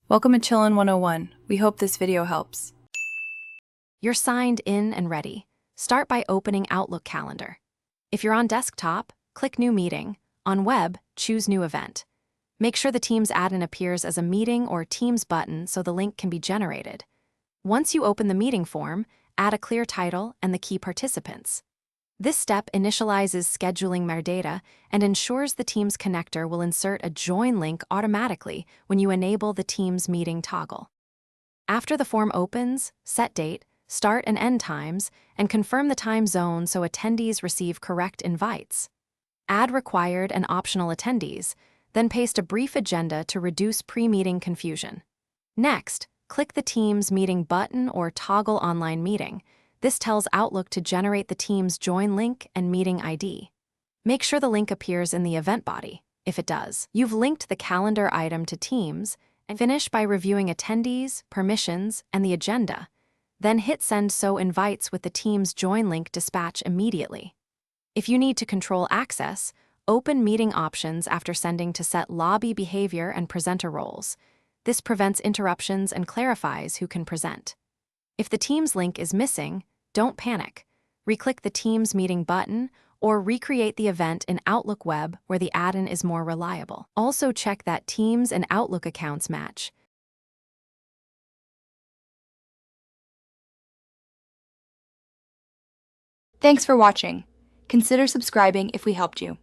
Welcome to Chillin' 101. We hope this video helps. You're signed in and ready. Start by opening Outlook Calendar. If you're on desktop, click New Meeting. On web, choose New Event. Make sure the Teams add-in appears as a Meeting or Teams button so the link can be generated. Once you open the meeting form, add a clear title and the key participants. This step initializes scheduling metadata and ensures the Teams connector will insert a join link automatically when you enable the Teams meeting toggle. After the form opens, set date, start and end times, and confirm the time zone so attendees receive correct invites. Add required and optional attendees, then paste a brief agenda to reduce pre-meeting confusion. Next, click the Teams meeting button or toggle online meeting. This tells Outlook to generate the Teams join link and meeting ID. Make sure the link appears in the event body. If it does, you've linked the calendar item to Teams, and finish by reviewing attendees, permissions, and the agenda. Then hit send so invites with the Teams join link dispatch immediately. If you need to control access, open meeting options after sending to set lobby behavior and presenter roles. This prevents interruptions and clarifies who can present. If the Teams link is missing, don't panic. Reclick the Teams meeting button or recreate the event in Outlook Web where the add-in is more reliable. Also check that Teams and Outlook accounts match. Thanks for watching. Consider subscribing if we helped you.